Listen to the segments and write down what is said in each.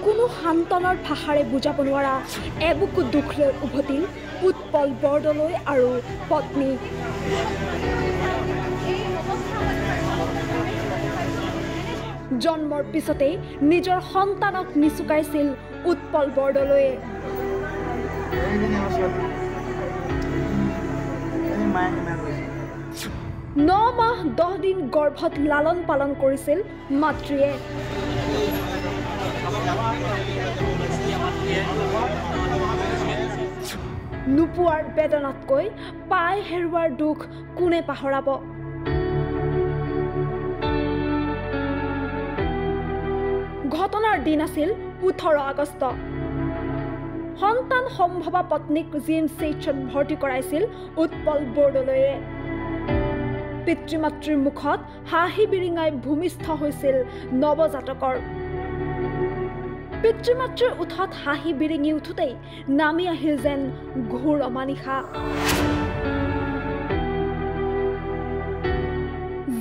কোনো সন্তানৰ ভাষাৰে বুজাব নোৱাৰা এবুকু দুখ লৈ উভতিল উৎপল বৰদলৈ আৰু পত্নী। জন্মৰ পিছতেই নিজৰ সন্তানক নিচুকাইছিল উৎপল বৰদলৈয়ে। 9 মাহ 10 দিন গৰ্ভত লালন পালন কৰিছিল মাতৃয়ে। নোপোৱাৰ বেদনাতকৈ পাই হেৰুৱাৰ দুখ কোনে পাহৰাব? ঘটনাৰ দিন আছিল 18 আগষ্ট। সন্তান সম্ভৱা পত্নীক GMCHত ভৰ্তি কৰাইছিল উৎপল বৰদলৈয়ে। পিতৃ মাতৃৰ মুখত হাঁহি বিৰিঙাই ভূমিষ্ঠ হৈছিল নৱজাতকৰ। পিতৃ মাতৃৰ ওঠত হাঁহি বিৰিঙি উঠোতেই নামি আহিল যেন ঘোৰ অমানিশা।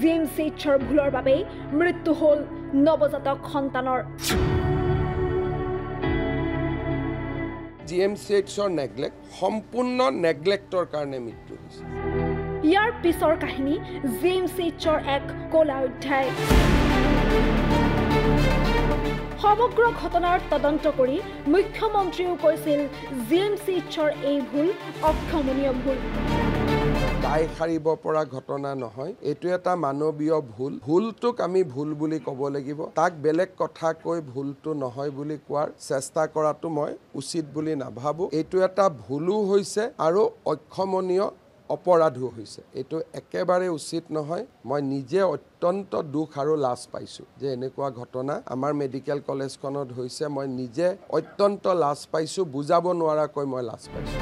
GMCHৰ ভুলৰ বাবেই মৃত্যু হ'ল নৱজাতক সন্তানৰ। GMCHৰ নেগলেক্ট, সম্পূৰ্ণ নেগলেক্টৰ কাৰণে মৃত্যু হৈছে। ইয়াৰ পিছৰ কাহিনী GMCHৰ এক কলা অধ্যায়। সমগ্ৰ ঘটনাৰ তদন্ত কৰি মুখ্যমন্ত্ৰীয়েও কৈছিল GMCHৰ এই ভুল অক্ষমনীয় ভুল। দায় সাৰিব পৰা ঘটনা নহয়, এইটো এটা মানৱীয় ভুল। ভুলটোক আমি ভুল বুলি ক'ব লাগিব। তাক বেলেগ কথা কৈ ভুলটো নহয় বুলি কোৱাৰ চেষ্টা কৰাটো মই উচিত বুলি নাভাবোঁ। এইটো এটা ভুলো হৈছে আৰু অক্ষমনীয় অপৰাধো হৈছে। এইটো একেবাৰে উচিত নহয়। মই নিজে অত্যন্ত দুখ আৰু লাজ পাইছোঁ যে এনেকুৱা ঘটনা আমাৰ মেডিকেল কলেজখনত হৈছে। মই নিজে অত্যন্ত লাজ পাইছোঁ, বুজাব নোৱাৰাকৈ মই লাজ পাইছোঁ।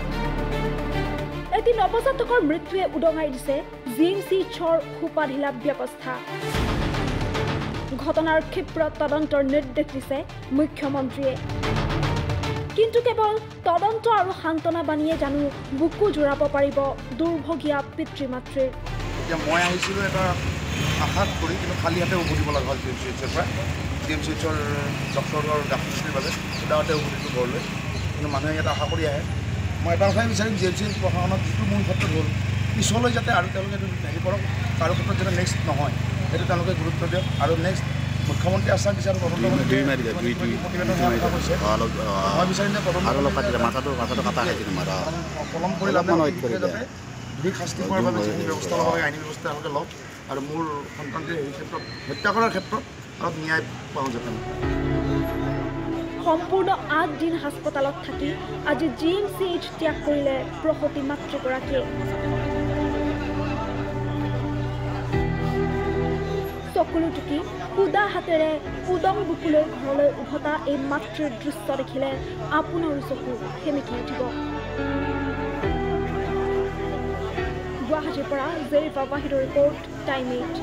এটি নৱজাতকৰ মৃত্যুৱে উদঙাই দিছে GMCHৰ সোপাঢিলা ব্যৱস্থা। ঘটনাৰ ক্ষীপ্ৰ তদন্তৰ নিৰ্দেশ দিছে মুখ্যমন্ত্ৰীয়ে। কিন্তু কেৱল তদন্ত আৰু সান্তনা বাণীয়ে জানো বুকু জোৰাব পাৰিব দুৰ্ভগীয়া পিতৃ মাতৃৰ? মই আহিছিলোঁ এটা আশাত কৰি, কিন্তু খালী হাতে উভতিব লগা হ'ল GMCHৰ পৰা। GMCHৰ ডক্টৰৰ গাফিলতিৰ বাবে সুদাওঁতে উভতিছোঁ ঘৰলৈ। কিন্তু মানুহে ইয়াত আশা কৰি আহে। মই এটা কথাই বিচাৰিম, GMCH প্ৰশাসনত যিটো মোৰ ক্ষেত্ৰত হ'ল, পিছলৈ যাতে আৰু তেওঁলোকে হেৰি কৰক, কাৰো ক্ষেত্ৰত যাতে নেক্সট নহয়, সেইটো তেওঁলোকে গুৰুত্ব দিয়ক। আৰু নেক্সট মুখ্যমন্ত্ৰী আশ্বাস দিছে আৰু প্ৰতিবেদন মই বিচাৰিম যে পলম কৰি লাভ যাতে দুই শাস্তি পোৱাৰ বাবে যিখিনি ব্যৱস্থা ল'ব লাগে আইনী ব্যৱস্থা তেওঁলোকে লওক, আৰু মোৰ সন্তানটিৰ এই ক্ষেত্ৰত হত্যা কৰাৰ ক্ষেত্ৰত অলপ ন্যায় পাওঁ যাতে। সম্পূৰ্ণ 8 দিন হাস্পতালত থাকি আজি GMCH ত্যাগ কৰিলে প্ৰসূতি মাতৃগৰাকীয়ে। চকুলো টুকি সুদা হাতেৰে উদং বুকুলৈ ঘৰলৈ উভতা এই মাতৃৰ দৃশ্য দেখিলে আপোনাৰো চকু সেমেকি উঠিব। গুৱাহাটীৰ পৰা জেৰিফা বাহিৰৰ ৰিপৰ্ট, টাইম 8।